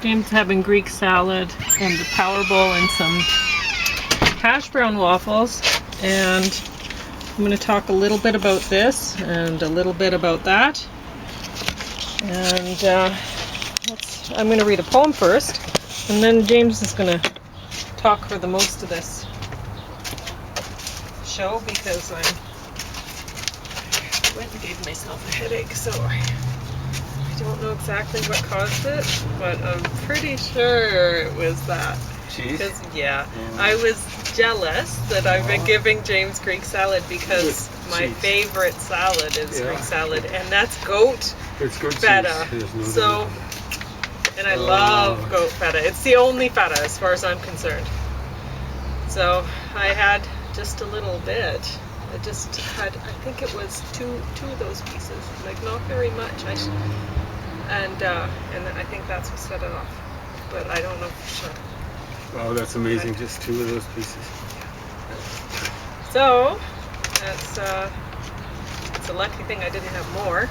James having Greek salad and the Power Bowl and some hash brown waffles, and I'm going to talk a little bit about this and a little bit about that. And I'm going to read a poem first, and then James is going to talk for the most of this show because I went and gave myself a headache, so I don't know exactly what caused it, but I'm pretty sure it was that. Because I was jealous that I've been giving James Greek salad because my favorite salad is Greek salad, and that's goat feta. So, and I love goat feta. It's the only feta as far as I'm concerned. So I had just a little bit. I just had, I think it was two of those pieces, like not very much. And I think that's what set it off, but I don't know for sure. Wow, that's amazing! Just two of those pieces. So that's it's a lucky thing I didn't have more.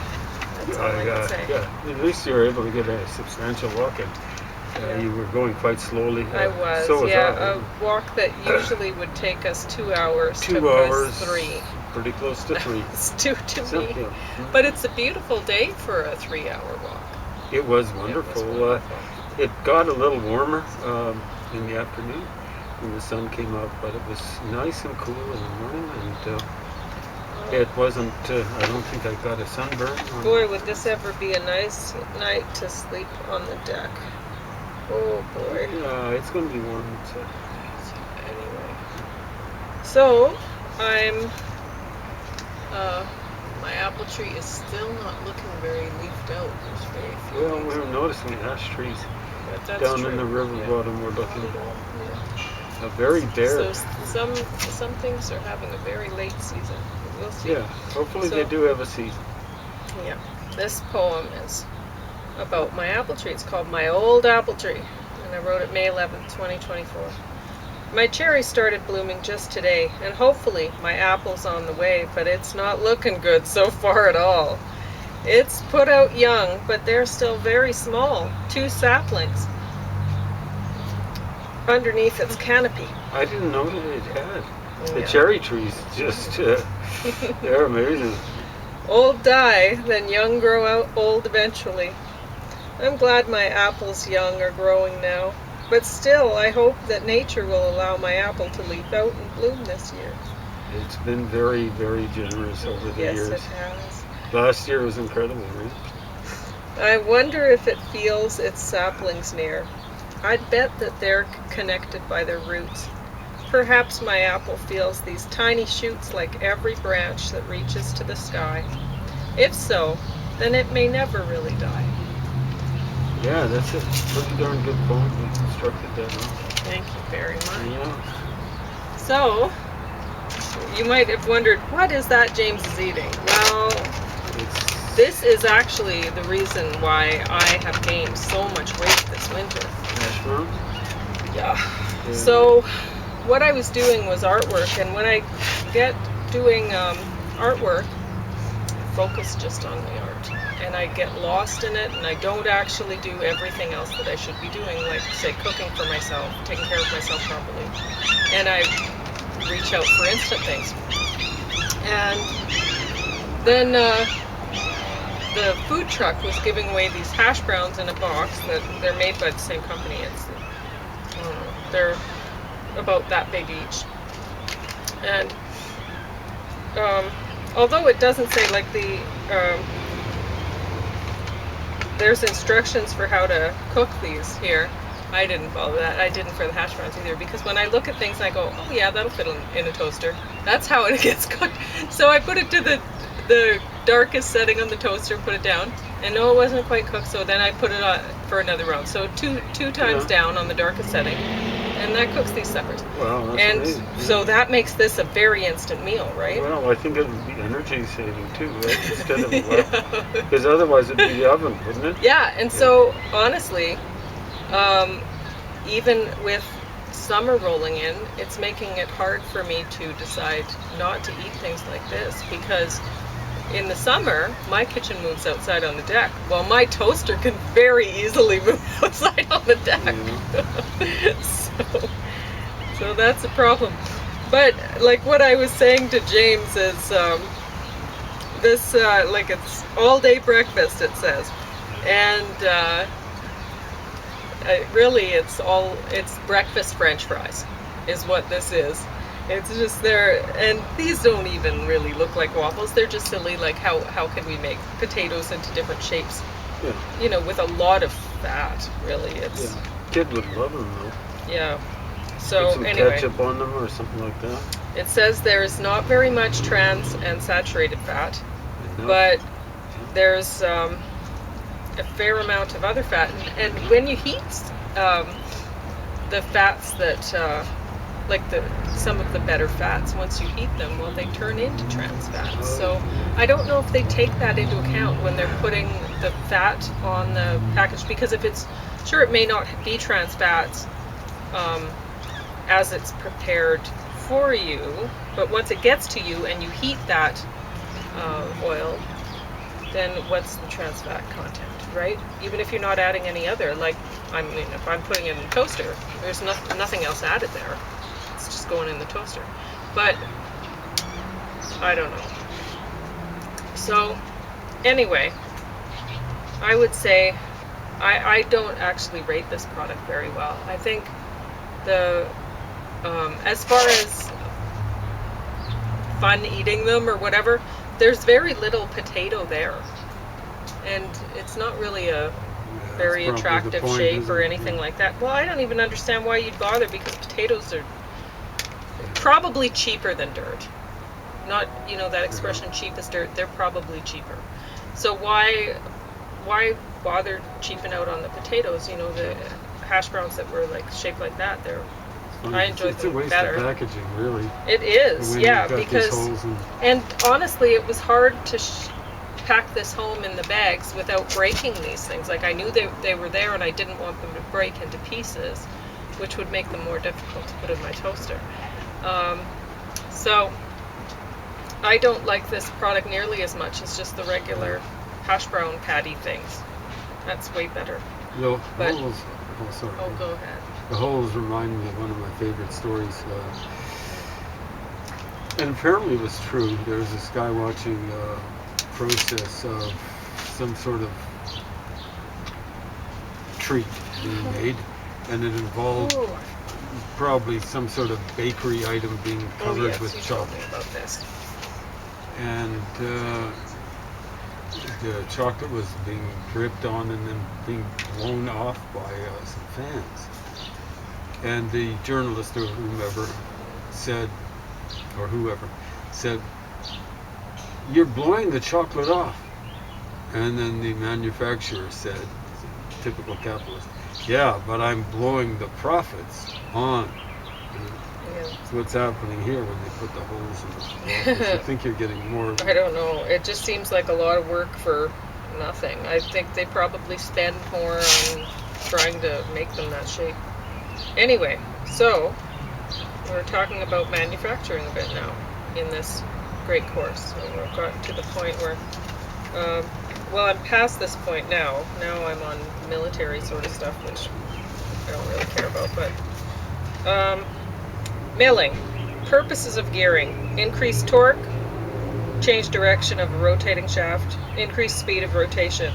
That's all I can say. Yeah, at least you were able to get a substantial walk in. You were going quite slowly. I was, so was I. A walk that usually would take us 2 hours. 2 hours. 3. Pretty close to 3. It's 2 to me. Yeah. But it's a beautiful day for a 3-hour walk. It was wonderful. It got a little warmer in the afternoon when the sun came up, but it was nice and cool in the morning, and it wasn't, I don't think I got a sunburn. Boy, would this ever be a nice night to sleep on the deck. Oh boy. Yeah, it's going to be warm. Anyway. So, my apple tree is still not looking very leafed out. There's very few. Well, we were noticing ash trees down in the river bottom. We're looking very bare. So some things are having a very late season. We'll see. Yeah, hopefully they do have a season. Yeah. This poem is about my apple tree. It's called My Old Apple Tree, and I wrote it May 11th, 2024. My cherry started blooming just today, and hopefully my apple's on the way, but it's not looking good so far at all. It's put out young, but they're still very small, 2 saplings underneath its canopy. I didn't know that it had. The cherry trees just, they're amazing. Old die, then young grow out old eventually. I'm glad my apples young are growing now. But still, I hope that nature will allow my apple to leaf out and bloom this year. It's been very, very generous over the years. Yes, it has. Last year was incredible, right? I wonder if it feels its saplings near. I'd bet that they're connected by their roots. Perhaps my apple feels these tiny shoots like every branch that reaches to the sky. If so, then it may never really die. Yeah, that's a pretty darn good poem. You constructed that one. Thank you very much. Yeah. So, you might have wondered, what is that James is eating? Well, this is actually the reason why I have gained so much weight this winter. Hashbrown? Yeah. So, what I was doing was artwork, and when I get doing artwork, I focus just on the art. And I get lost in it, and I don't actually do everything else that I should be doing, like, say, cooking for myself, taking care of myself properly. And I reach out for instant things. And then the food truck was giving away these hash browns in a box that they're made by the same company. They're about that big each. And although it doesn't say, like, there's instructions for how to cook these here. I didn't follow that. I didn't for the hash browns either, because when I look at things I go, oh yeah, that'll fit in a toaster. That's how it gets cooked. So I put it to the darkest setting on the toaster, put it down, and no, it wasn't quite cooked, so then I put it on for another round. So two times down on the darkest setting, and that cooks these suckers. Wow, that's amazing. So that makes this a very instant meal, right? Well, I think it would be energy saving too, right? Instead of because otherwise it'd be the oven, wouldn't it? Yeah, and so honestly, even with summer rolling in, it's making it hard for me to decide not to eat things like this, because in the summer, my kitchen moves outside on the deck. Well, my toaster can very easily move outside on the the deck. So that's a problem. But like what I was saying to James is this like it's all day breakfast, it says, and really it's breakfast French fries is what this is. It's just there, and these don't even really look like waffles. They're just silly, like how can we make potatoes into different shapes? Yeah. You know, with a lot of fat, really. It's kid would love them though. Yeah. So put some anyway, ketchup on them or something like that. It says there is not very much trans and saturated fat, but there's a fair amount of other fat, and when you heat the fats that like some of the better fats, once you heat them, well, they turn into trans fats. So I don't know if they take that into account when they're putting the fat on the package, because if it's sure, it may not be trans fats as it's prepared for you, but once it gets to you and you heat that oil, then what's the trans fat content, right? Even if you're not adding any other, like, I mean, if I'm putting it in a toaster, there's nothing else added there. It's just going in the toaster. But I don't know. So anyway, I would say I don't actually rate this product very well. I think as far as fun eating them or whatever, there's very little potato there, and it's not really a very attractive shape or anything like that. Well, I don't even understand why you'd bother, because potatoes are probably cheaper than dirt. Not, you know, that expression, cheap as dirt, they're probably cheaper. So why bother cheaping out on the potatoes? You know, the hash browns that were like shaped like that, I enjoy them better. It's a waste of packaging, really. It is, yeah, because and honestly, it was hard to pack this home in the bags without breaking these things. Like, I knew they were there, and I didn't want them to break into pieces, which would make them more difficult to put in my toaster. So I don't like this product nearly as much as just the regular hash brown patty things. That's way better. No, but, go ahead. The holes remind me of one of my favorite stories. And apparently it was true. There was this guy watching a process of some sort of treat being made, and it involved probably some sort of bakery item being covered with chocolate. Told me about this. And the chocolate was being dripped on and then being blown off by some fans. And the journalist or whoever said, "You're blowing the chocolate off." And then the manufacturer said, typical capitalist, "Yeah, but I'm blowing the profits on." So what's happening here when they put the holes in the waffles? I think you're getting more. I don't know. It just seems like a lot of work for nothing. I think they probably spend more on trying to make them that shape. Anyway, so we're talking about manufacturing a bit now in this great course. And we've gotten to the point where, well, I'm past this point now. Now I'm on military sort of stuff, which I don't really care about. But milling. Purposes of gearing. Increase torque, change direction of a rotating shaft, increase speed of rotation.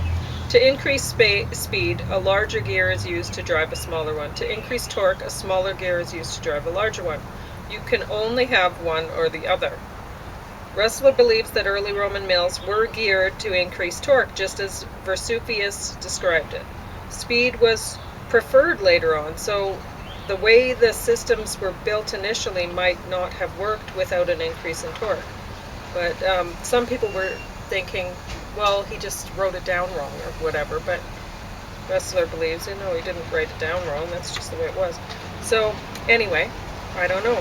To increase speed, a larger gear is used to drive a smaller one. To increase torque, a smaller gear is used to drive a larger one. You can only have one or the other. Ressler believes that early Roman mills were geared to increase torque, just as Vesuvius described it. Speed was preferred later on, so the way the systems were built initially might not have worked without an increase in torque. But some people were thinking, well, he just wrote it down wrong or whatever, but Ressler believes, no, he didn't write it down wrong, that's just the way it was. So, anyway, I don't know.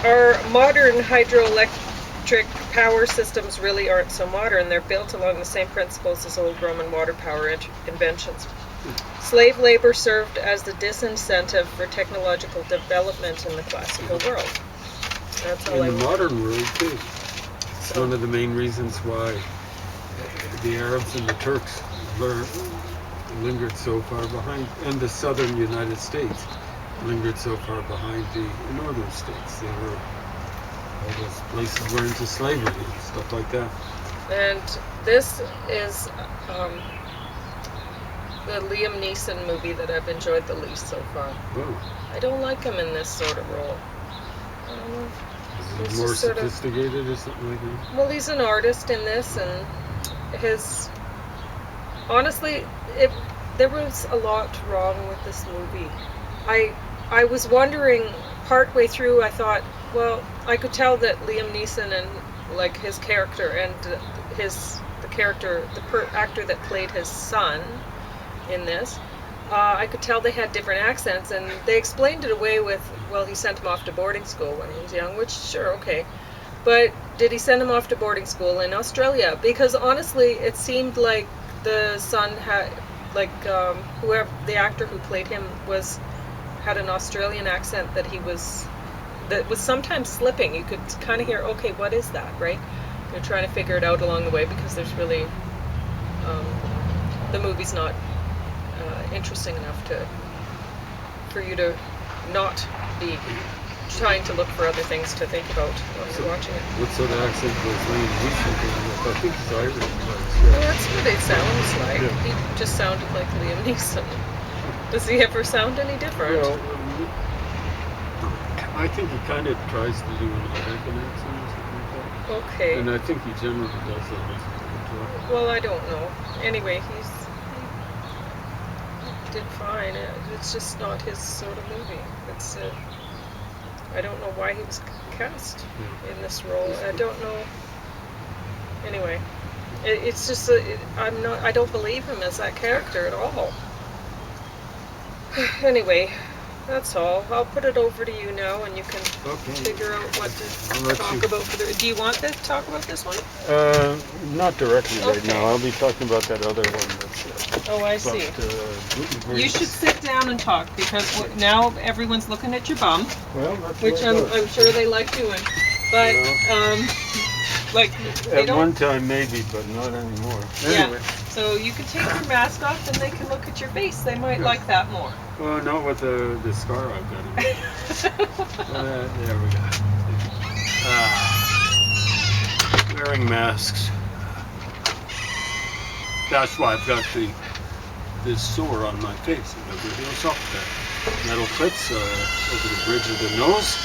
Our modern hydroelectric power systems really aren't so modern. They're built along the same principles as old Roman water power inventions. Slave labor served as the disincentive for technological development in the classical world. That's all in the modern world, too. It's one of the main reasons why the Arabs and the Turks lingered so far behind, and the southern United States lingered so far behind the northern states. They were, all those places were into slavery and stuff like that. And this is the Liam Neeson movie that I've enjoyed the least so far. Oh. I don't like him in this sort of role. I don't know. Is he more sophisticated or something like that? Well, he's an artist in this, and his... Honestly, there was a lot wrong with this movie. I was wondering, partway through, I thought, well, I could tell that Liam Neeson and, like, his character and the actor that played his son in this, I could tell they had different accents, and they explained it away with, well, he sent him off to boarding school when he was young, which, sure, okay. But did he send him off to boarding school in Australia? Because honestly, it seemed like the son had, like, whoever, the actor who played him had an Australian accent that was sometimes slipping. You could kind of hear, okay, what is that, right? You're trying to figure it out along the way, because there's really, the movie's not interesting enough for you to not be trying to look for other things to think about while you're watching it. What sort of accent was Liam Neeson doing? I think he's Irish. Well, that's what it sounds like. Yeah. He just sounded like Liam Neeson. Does he ever sound any different? Well, I think he kind of tries to do an American accent or something like that. Okay. And I think he generally does that. Well, I don't know. Anyway, he did fine. It's just not his sort of movie. It's I don't know why he was cast in this role. I don't know. Anyway, it's just I don't believe him as that character at all. Anyway, that's all. I'll put it over to you now, and you can figure out what to talk about. Do you want to talk about this one? Not directly right now. I'll be talking about that other one. That's, oh, I see. You should sit down and talk, because now everyone's looking at your bum, well, that's which I'm sure they like doing. But like at one time maybe, but not anymore. Anyway. Yeah. So you can take your mask off, and they can look at your face. They might like that more. Well, not with the scar I've got. There we go. Wearing masks. That's why I've got this sore on my face. It never heals up. That metal clips over the bridge of the nose.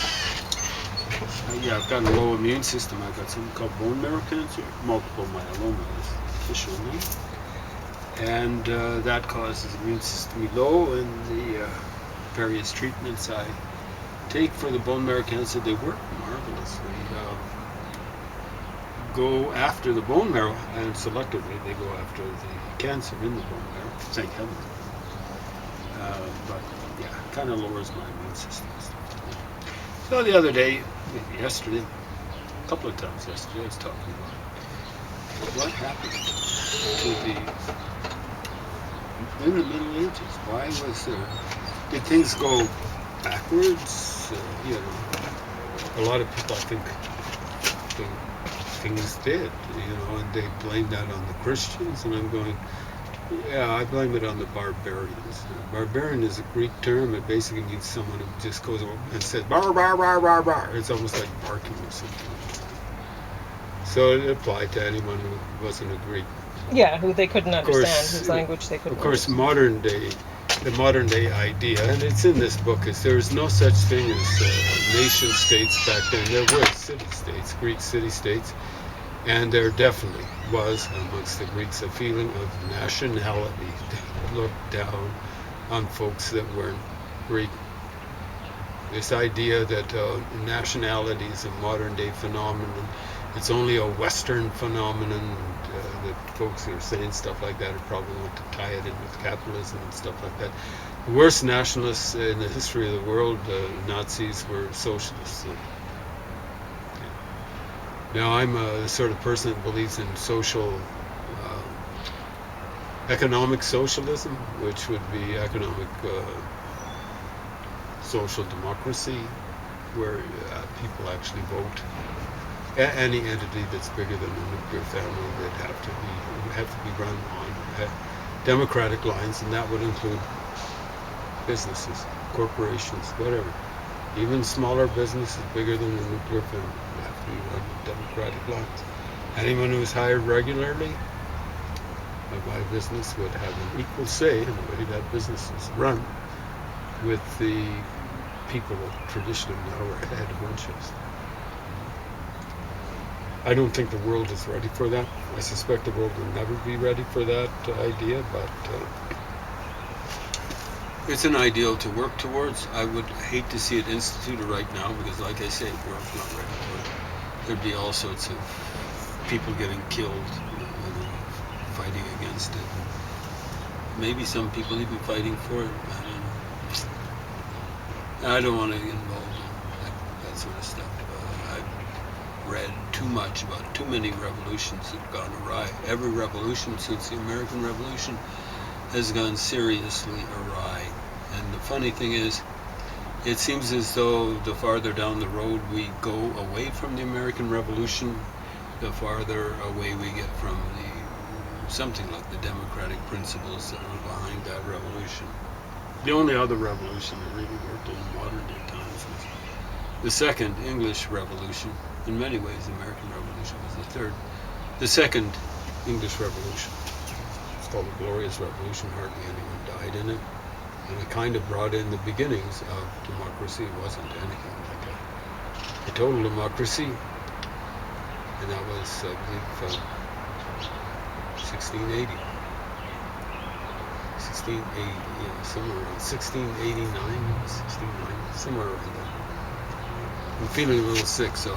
Yeah, I've got a low immune system. I've got something called bone marrow cancer. Multiple myeloma is the official name. And that causes the immune system to be low, and the various treatments I take for the bone marrow cancer, they work marvelously. Go after the bone marrow, and selectively they go after the cancer in the bone marrow. Thank heaven. But yeah, it kind of lowers my immune system. So the other day, maybe yesterday, a couple of times yesterday, I was talking about what happened in the Middle Ages. Why was there? Did things go backwards? A lot of people, I think things did, and they blame that on the Christians, and I'm going, yeah, I blame it on the barbarians. Barbarian is a Greek term. It basically means someone who just goes over and says, bar, bar, bar, bar, bar. It's almost like barking or something. So it applied to anyone who wasn't a Greek. Yeah, who they couldn't understand, whose language they couldn't understand. Of course, the modern day idea, and it's in this book, is there was no such thing as nation states back then. There were city-states, Greek city-states, and there definitely was amongst the Greeks a feeling of nationality. They looked down on folks that weren't Greek. This idea that nationality is a modern day phenomenon, it's only a Western phenomenon, that folks who are saying stuff like that probably want to tie it in with capitalism and stuff like that. The worst nationalists in the history of the world, Nazis, were socialists. So, yeah. Now I'm the sort of person that believes in economic socialism, which would be economic social democracy, where people actually vote. Any entity that's bigger than a nuclear family that have to be run on democratic lines, and that would include businesses, corporations, whatever. Even smaller businesses, bigger than the nuclear family, have to be run with democratic lines. Anyone who's hired regularly by a business would have an equal say in the way that business is run with the people that traditionally now are head honchos. I don't think the world is ready for that. I suspect the world will never be ready for that idea, but it's an ideal to work towards. I would hate to see it instituted right now because, like I say, the world's not ready for it. There'd be all sorts of people getting killed, fighting against it. Maybe some people even fighting for it. I don't want to get involved in that sort of stuff. I've read too much about too many revolutions that have gone awry. Every revolution since the American Revolution has gone seriously awry. And the funny thing is, it seems as though the farther down the road we go away from the American Revolution, the farther away we get from something like the democratic principles that were behind that revolution. The only other revolution that really worked in modern day times was the Second English Revolution. In many ways, the American Revolution was the third. The Second English Revolution. It's called the Glorious Revolution. Hardly anyone died in it. And it kind of brought in the beginnings of democracy. It wasn't anything like a total democracy. And that was, I believe, 1680. 1680, yeah, somewhere around 1689, 1690, somewhere around there. I'm feeling a little sick, so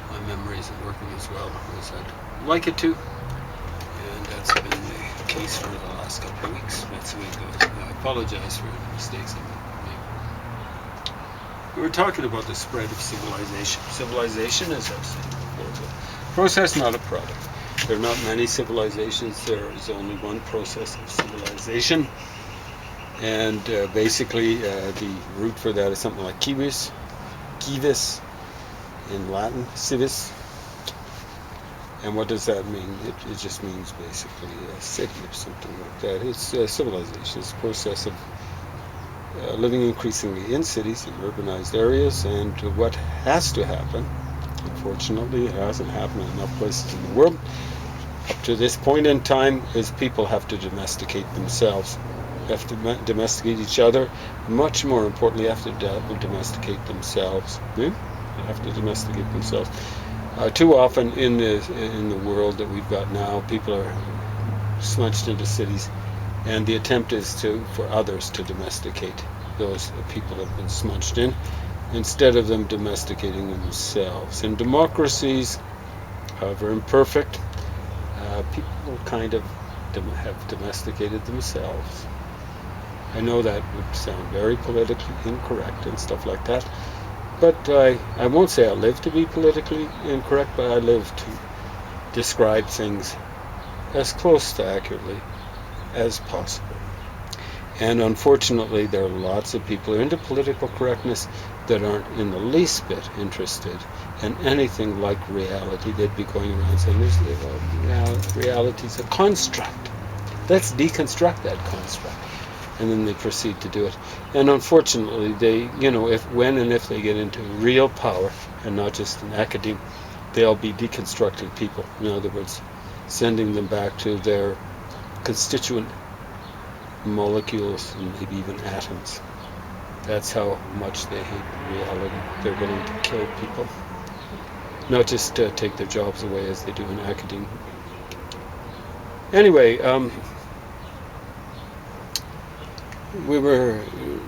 my memory isn't working as well as I'd like it to. And that's been the case for the last couple of weeks. That's the way it goes. I apologize for any mistakes I made. We were talking about the spread of civilization. Civilization, as I've said before, is a process, not a product. There are not many civilizations. There is only one process of civilization. And basically, the root for that is something like civis in Latin, civis. And what does that mean? It just means basically a city or something like that. It's civilization. It's a process of living increasingly in cities, in urbanized areas, and what has to happen, unfortunately, it hasn't happened in enough places in the world up to this point in time, is people have to domesticate themselves. They have to domesticate each other. Much more importantly, have to domesticate themselves. They have to domesticate themselves. Too often in the world that we've got now, people are smudged into cities, and the attempt is for others to domesticate those people that have been smudged in, instead of them domesticating themselves. And democracies, however imperfect, people kind of have domesticated themselves. I know that would sound very politically incorrect and stuff like that, but I won't say I live to be politically incorrect, but I live to describe things as close to accurately as possible. And unfortunately, there are lots of people who are into political correctness that aren't in the least bit interested in anything like reality. They'd be going around saying, reality's a construct. Let's deconstruct that construct. And then they proceed to do it. And unfortunately, they, when and if they get into real power, and not just in academia, they'll be deconstructing people. In other words, sending them back to their constituent molecules and maybe even atoms. That's how much they hate reality. They're willing to kill people. Not just take their jobs away as they do in academia. Anyway, we were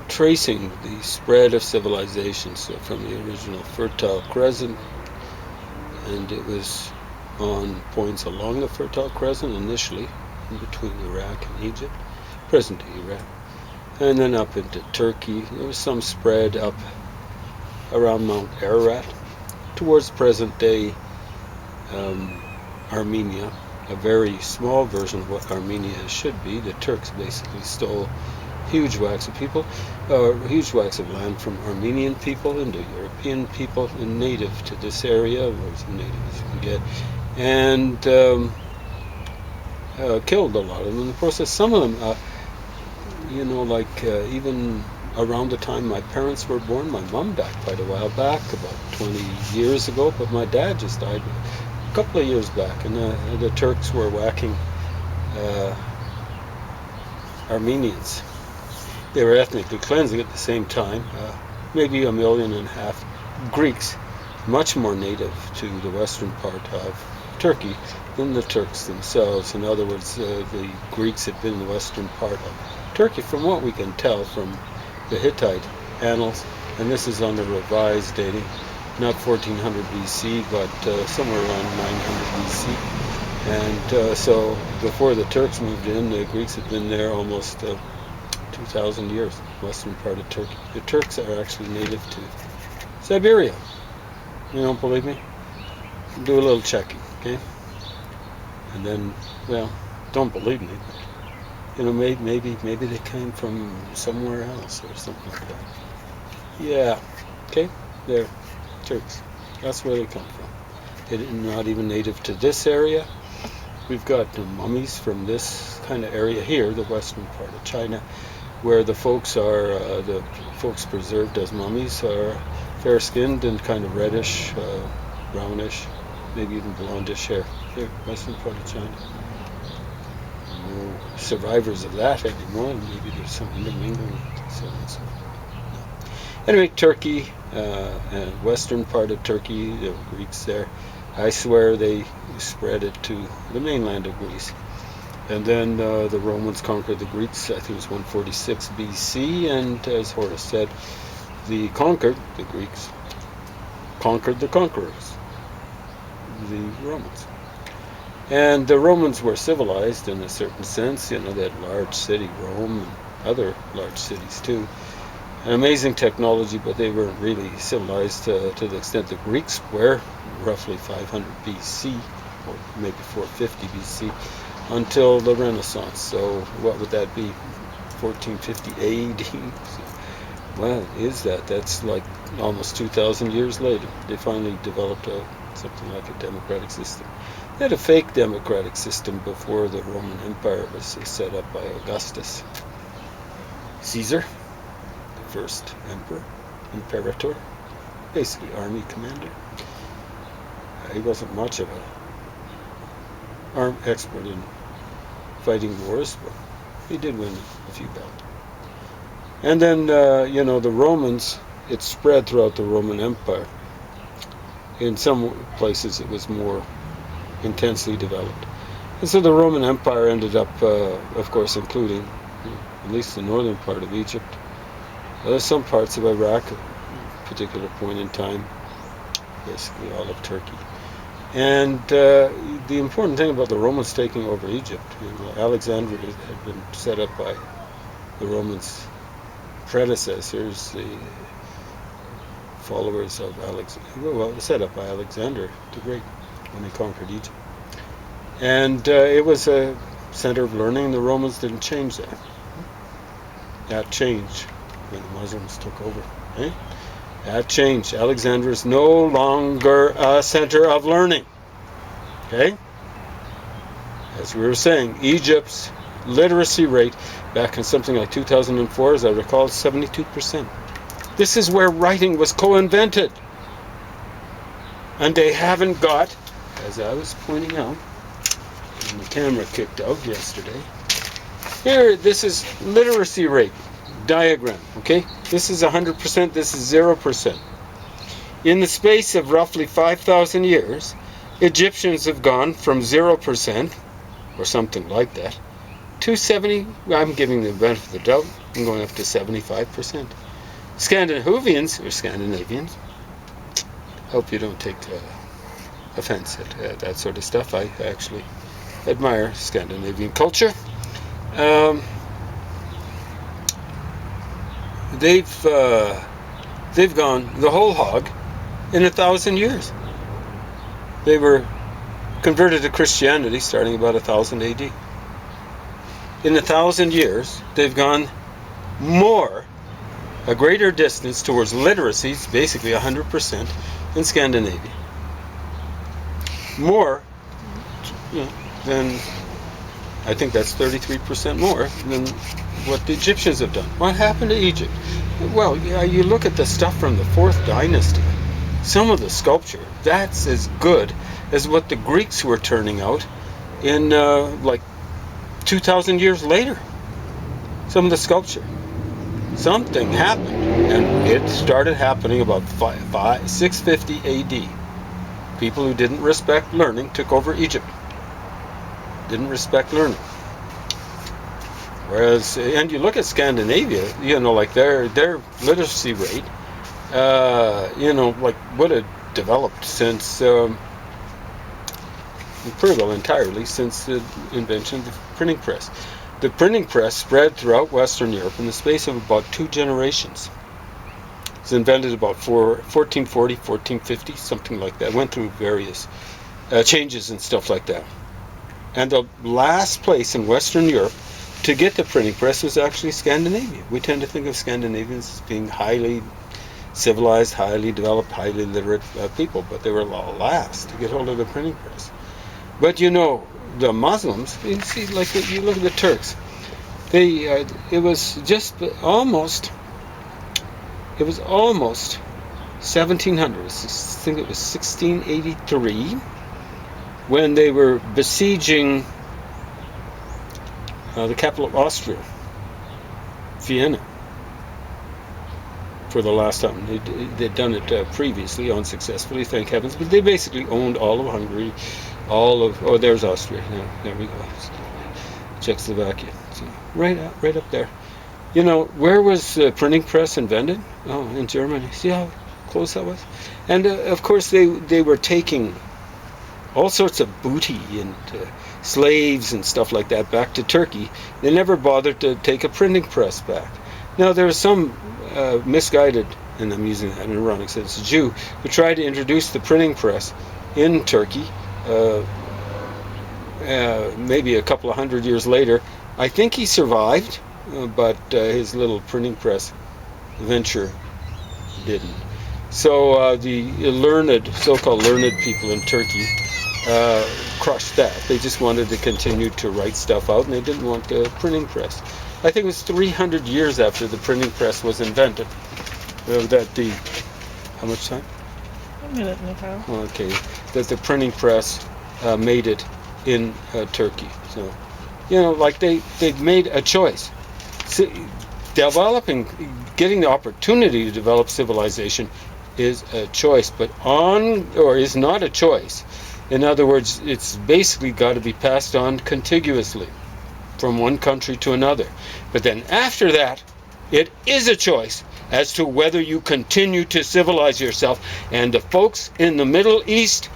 tracing the spread of civilizations from the original Fertile Crescent, and it was on points along the Fertile Crescent initially, in between Iraq and Egypt, present-day Iraq, and then up into Turkey. There was some spread up around Mount Ararat towards present-day Armenia, a very small version of what Armenia should be. The Turks basically stole huge whacks of land from Armenian people into European people and native to this area, or as native as you can get. And killed a lot of them in the process. Some of them, even around the time my parents were born, my mom died quite a while back, about 20 years ago, but my dad just died a couple of years back, and the Turks were whacking Armenians. They were ethnically cleansing at the same time, maybe 1.5 million Greeks, much more native to the western part of Turkey than the Turks themselves. In other words, the Greeks had been in the western part of Turkey, from what we can tell from the Hittite annals, and this is on the revised dating, not 1400 BC, but somewhere around 900 BC. And so before the Turks moved in, the Greeks had been there almost 2,000 years, western part of Turkey. The Turks are actually native to Siberia. You don't believe me? Do a little checking, okay? And then, well, don't believe me, but maybe they came from somewhere else or something like that. Yeah, okay, they're Turks. That's where they come from. They're not even native to this area. We've got the mummies from this kind of area here, the western part of China, where the folks preserved as mummies are fair-skinned and kind of reddish, brownish, maybe even blondish hair. Here, western part of China. No survivors of that anymore. Maybe there's some intermingling, so on and so forth. No. Anyway, Turkey, western part of Turkey, there were Greeks there. I swear they spread it to the mainland of Greece. And then the Romans conquered the Greeks, I think it was 146 BC, and as Horace said, the Greeks conquered the conquerors, the Romans. And the Romans were civilized in a certain sense. They had large city, Rome, and other large cities too. An amazing technology, but they weren't really civilized to the extent the Greeks were, roughly 500 BC, or maybe 450 BC, until the Renaissance. So what would that be? 1450 AD? Well, is that? That's like almost 2,000 years later. They finally developed something like a democratic system. They had a fake democratic system before the Roman Empire was set up by Augustus. Caesar, the first emperor, imperator, basically army commander. He wasn't much of an expert in fighting wars, but he did win a few battles. And then, the Romans, it spread throughout the Roman Empire. In some places it was more intensely developed. And so the Roman Empire ended up, of course, including at least the northern part of Egypt. There's some parts of Iraq at a particular point in time, basically all of Turkey. And the important thing about the Romans taking over Egypt, Alexandria had been set up by the Romans' predecessors, the followers of set up by Alexander the Great when they conquered Egypt. And it was a center of learning. The Romans didn't change that. That changed when the Muslims took over. Okay? That changed. Alexandria is no longer a center of learning. Okay? As we were saying, Egypt's literacy rate back in something like 2004, as I recall, is 72%. This is where writing was co-invented. And they haven't got, as I was pointing out, and the camera kicked out yesterday, here, this is literacy rate diagram, okay? This is 100%, this is 0%. In the space of roughly 5,000 years, Egyptians have gone from 0%, or something like that, to 70, I'm giving them the benefit of the doubt, I'm going up to 75%. Scandinavians, hope you don't take offense at that sort of stuff. I actually admire Scandinavian culture. They've gone the whole hog in 1,000 years. They were converted to Christianity starting about 1000 AD. In 1,000 years, they've gone a greater distance towards literacy, basically 100% in Scandinavia. More than I think that's 33% more than what the Egyptians have done. What happened to Egypt? Well, you look at the stuff from the 4th dynasty. Some of the sculpture, that's as good as what the Greeks were turning out in like 2,000 years later. Some of the sculpture. Something happened, and it started happening about 650 AD. People who didn't respect learning took over Egypt. Didn't respect learning. Whereas, and you look at Scandinavia, like their literacy rate, like what had developed since, pretty well entirely since the invention of the printing press. The printing press spread throughout Western Europe in the space of about 2 generations. It was invented about 1440, 1450, something like that. Went through various changes and stuff like that. And the last place in Western Europe to get the printing press was actually Scandinavia. We tend to think of Scandinavians as being highly civilized, highly developed, highly literate people, but they were the last to get hold of the printing press. But the Muslims, you see, like you look at the Turks, it was almost 1700. I think it was 1683 when they were besieging the capital of Austria, Vienna, for the last time. They'd done it previously, unsuccessfully, thank heavens, but they basically owned all of Hungary, there's Austria. There we go. Czechoslovakia. So right up there. Where was the printing press invented? Oh, in Germany. See how close that was? And of course they were taking all sorts of booty and slaves and stuff like that back to Turkey. They never bothered to take a printing press back. Now there was some misguided, and I'm using that in ironic sense, Jew who tried to introduce the printing press in Turkey. Maybe a couple of hundred years later. I think he survived, but his little printing press venture didn't. So the so-called learned people in Turkey crushed that. They just wanted to continue to write stuff out, and they didn't want the printing press. I think it was 300 years after the printing press was invented how much time? A minute and a half. Okay, that the printing press made it in Turkey. So, like they've made a choice. Getting the opportunity to develop civilization is a choice, but is not a choice. In other words, it's basically got to be passed on contiguously from one country to another. But then after that, it is a choice as to whether you continue to civilize yourself. And the folks in the Middle East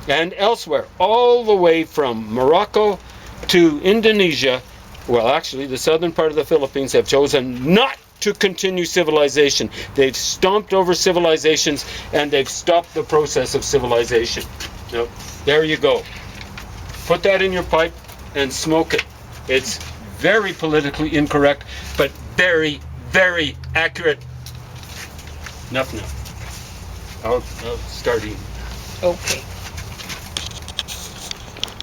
and elsewhere, all the way from Morocco to Indonesia, well, actually, the southern part of the Philippines have chosen not to continue civilization. They've stomped over civilizations, and they've stopped the process of civilization. Now, there you go. Put that in your pipe and smoke it. It's very politically incorrect, but very, very accurate. Enough now. I'll start eating. Okay.